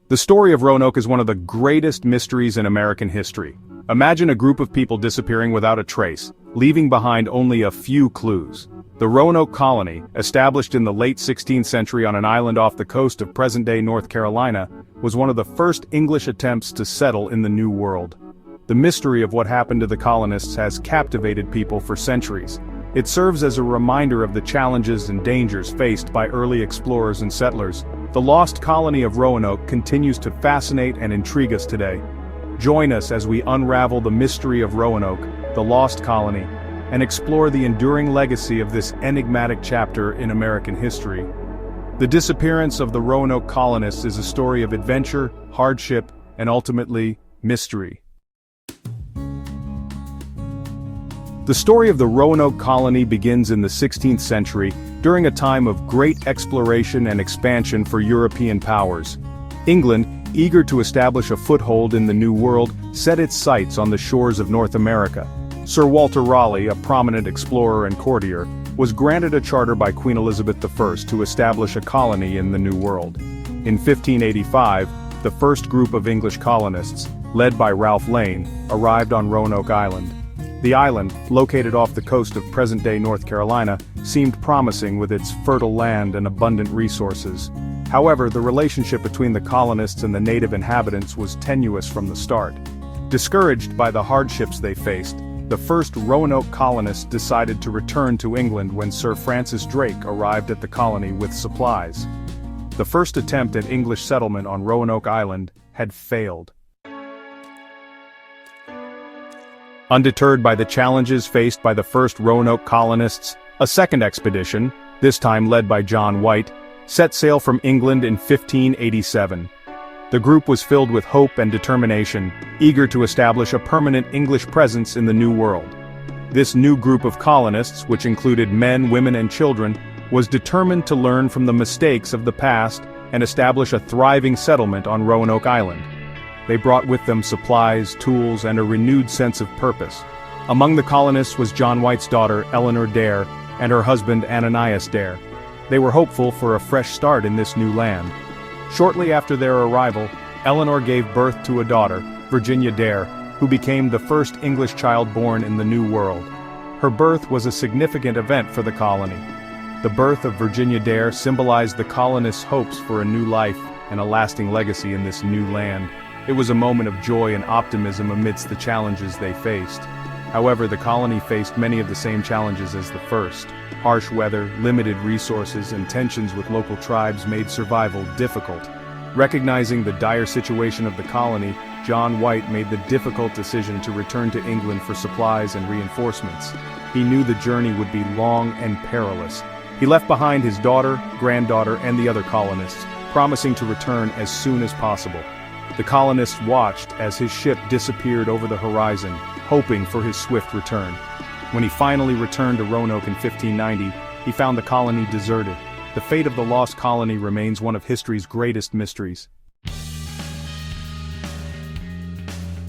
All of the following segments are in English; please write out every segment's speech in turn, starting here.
The story of Roanoke is one of the greatest mysteries in American history. Imagine a group of people disappearing without a trace, leaving behind only a few clues. The Roanoke colony, established in the late 16th century on an island off the coast of present-day North Carolina, was one of the first English attempts to settle in the New World. The mystery of what happened to the colonists has captivated people for centuries. It serves as a reminder of the challenges and dangers faced by early explorers and settlers. The lost colony of Roanoke continues to fascinate and intrigue us today. Join us as we unravel the mystery of Roanoke, the lost colony, and explore the enduring legacy of this enigmatic chapter in American history. The disappearance of the Roanoke colonists is a story of adventure, hardship, and ultimately, mystery. The story of the Roanoke colony begins in the 16th century, during a time of great exploration and expansion for European powers. England, eager to establish a foothold in the New World, set its sights on the shores of North America. Sir Walter Raleigh, a prominent explorer and courtier, was granted a charter by Queen Elizabeth I to establish a colony in the New World. In 1585, the first group of English colonists, led by Ralph Lane, arrived on Roanoke Island. The island, located off the coast of present-day North Carolina, seemed promising with its fertile land and abundant resources. However, the relationship between the colonists and the native inhabitants was tenuous from the start. Discouraged by the hardships they faced, the first Roanoke colonists decided to return to England when Sir Francis Drake arrived at the colony with supplies. The first attempt at English settlement on Roanoke Island had failed. Undeterred by the challenges faced by the first Roanoke colonists, a second expedition, this time led by John White, set sail from England in 1587. The group was filled with hope and determination, eager to establish a permanent English presence in the New World. This new group of colonists, which included men, women, and children, was determined to learn from the mistakes of the past and establish a thriving settlement on Roanoke Island. They brought with them supplies, tools, and a renewed sense of purpose. Among the colonists was John White's daughter, Eleanor Dare, and her husband, Ananias Dare. They were hopeful for a fresh start in this new land. Shortly after their arrival, Eleanor gave birth to a daughter, Virginia Dare, who became the first English child born in the New World. Her birth was a significant event for the colony. The birth of Virginia Dare symbolized the colonists' hopes for a new life and a lasting legacy in this new land. It was a moment of joy and optimism amidst the challenges they faced. However, the colony faced many of the same challenges as the first. Harsh weather, limited resources, and tensions with local tribes made survival difficult. Recognizing the dire situation of the colony, John White made the difficult decision to return to England for supplies and reinforcements. He knew the journey would be long and perilous. He left behind his daughter, granddaughter, and the other colonists, promising to return as soon as possible. The colonists watched as his ship disappeared over the horizon, hoping for his swift return. When he finally returned to Roanoke in 1590, he found the colony deserted. The fate of the lost colony remains one of history's greatest mysteries.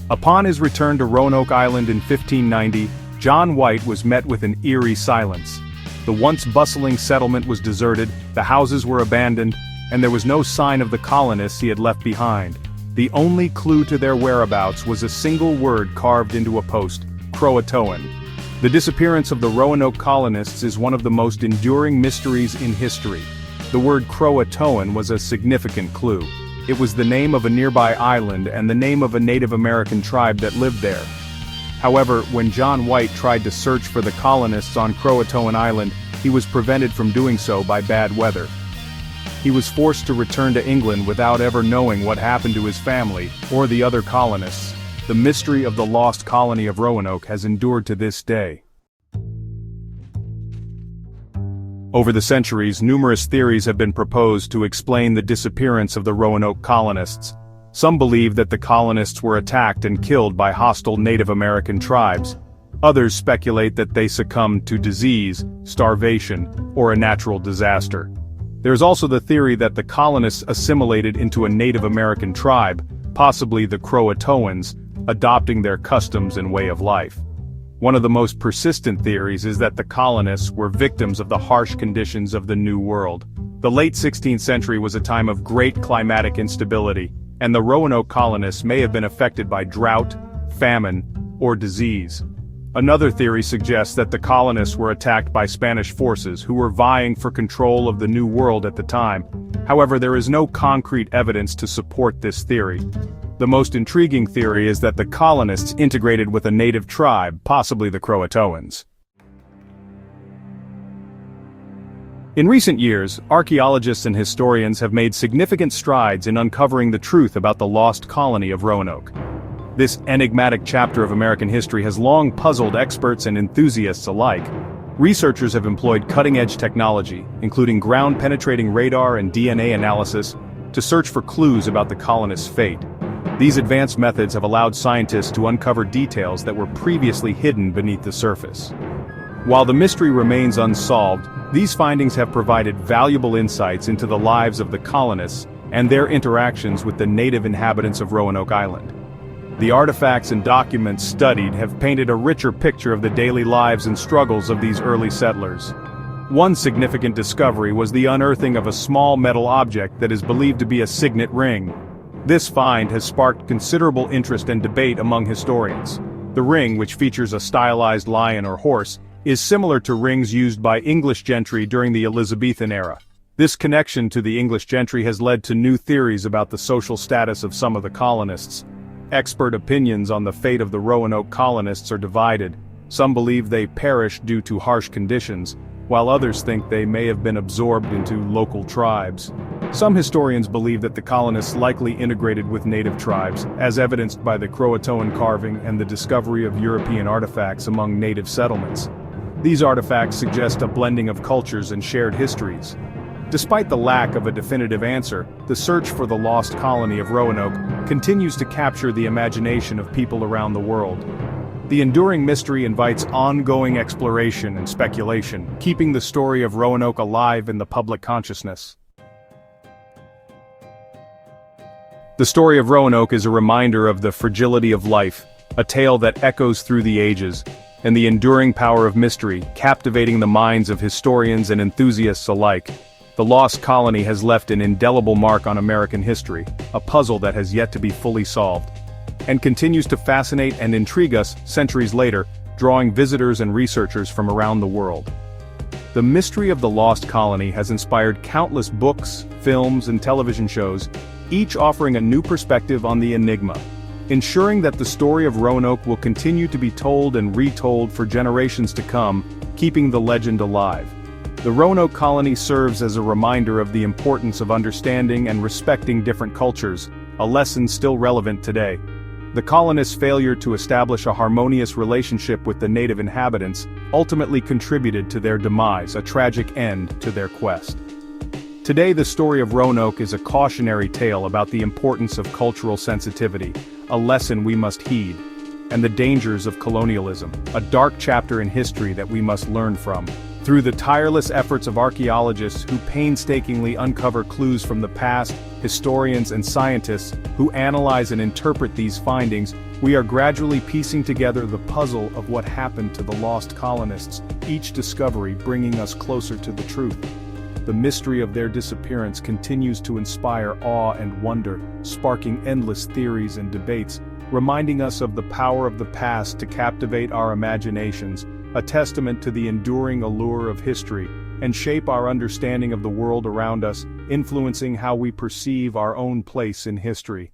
Upon his return to Roanoke Island in 1590, John White was met with an eerie silence. The once bustling settlement was deserted, the houses were abandoned, and there was no sign of the colonists he had left behind. The only clue to their whereabouts was a single word carved into a post: CROATOAN. The disappearance of the Roanoke colonists is one of the most enduring mysteries in history. The word CROATOAN was a significant clue. It was the name of a nearby island and the name of a Native American tribe that lived there. However, when John White tried to search for the colonists on CROATOAN Island, he was prevented from doing so by bad weather. He was forced to return to England without ever knowing what happened to his family or the other colonists. The mystery of the lost colony of Roanoke has endured to this day. Over the centuries, numerous theories have been proposed to explain the disappearance of the Roanoke colonists. Some believe that the colonists were attacked and killed by hostile Native American tribes. Others speculate that they succumbed to disease, starvation, or a natural disaster. There is also the theory that the colonists assimilated into a Native American tribe, possibly the CROATOANs, adopting their customs and way of life. One of the most persistent theories is that the colonists were victims of the harsh conditions of the New World. The late 16th century was a time of great climatic instability, and the Roanoke colonists may have been affected by drought, famine, or disease. Another theory suggests that the colonists were attacked by Spanish forces who were vying for control of the New World at the time. However, there is no concrete evidence to support this theory. The most intriguing theory is that the colonists integrated with a native tribe, possibly the CROATOANs. In recent years, archaeologists and historians have made significant strides in uncovering the truth about the lost colony of Roanoke. This enigmatic chapter of American history has long puzzled experts and enthusiasts alike. Researchers have employed cutting-edge technology, including ground-penetrating radar and DNA analysis, to search for clues about the colonists' fate. These advanced methods have allowed scientists to uncover details that were previously hidden beneath the surface. While the mystery remains unsolved, these findings have provided valuable insights into the lives of the colonists and their interactions with the native inhabitants of Roanoke Island. The artifacts and documents studied have painted a richer picture of the daily lives and struggles of these early settlers. One significant discovery was the unearthing of a small metal object that is believed to be a signet ring. This find has sparked considerable interest and debate among historians. The ring, which features a stylized lion or horse, is similar to rings used by English gentry during the Elizabethan era. This connection to the English gentry has led to new theories about the social status of some of the colonists. Expert opinions on the fate of the Roanoke colonists are divided. Some believe they perished due to harsh conditions, while others think they may have been absorbed into local tribes. Some historians believe that the colonists likely integrated with native tribes, as evidenced by the CROATOAN carving and the discovery of European artifacts among native settlements. These artifacts suggest a blending of cultures and shared histories. Despite the lack of a definitive answer, the search for the lost colony of Roanoke continues to capture the imagination of people around the world. The enduring mystery invites ongoing exploration and speculation, keeping the story of Roanoke alive in the public consciousness. The story of Roanoke is a reminder of the fragility of life, a tale that echoes through the ages, and the enduring power of mystery, captivating the minds of historians and enthusiasts alike. The lost colony has left an indelible mark on American history, a puzzle that has yet to be fully solved, and continues to fascinate and intrigue us centuries later, drawing visitors and researchers from around the world. The mystery of the lost colony has inspired countless books, films, and television shows, each offering a new perspective on the enigma, ensuring that the story of Roanoke will continue to be told and retold for generations to come, keeping the legend alive. The Roanoke colony serves as a reminder of the importance of understanding and respecting different cultures, a lesson still relevant today. The colonists' failure to establish a harmonious relationship with the native inhabitants ultimately contributed to their demise, a tragic end to their quest. Today, the story of Roanoke is a cautionary tale about the importance of cultural sensitivity, a lesson we must heed, and the dangers of colonialism, a dark chapter in history that we must learn from. Through the tireless efforts of archaeologists who painstakingly uncover clues from the past, historians and scientists who analyze and interpret these findings, we are gradually piecing together the puzzle of what happened to the lost colonists, each discovery bringing us closer to the truth. The mystery of their disappearance continues to inspire awe and wonder, sparking endless theories and debates, reminding us of the power of the past to captivate our imaginations, a testament to the enduring allure of history, and shape our understanding of the world around us, influencing how we perceive our own place in history.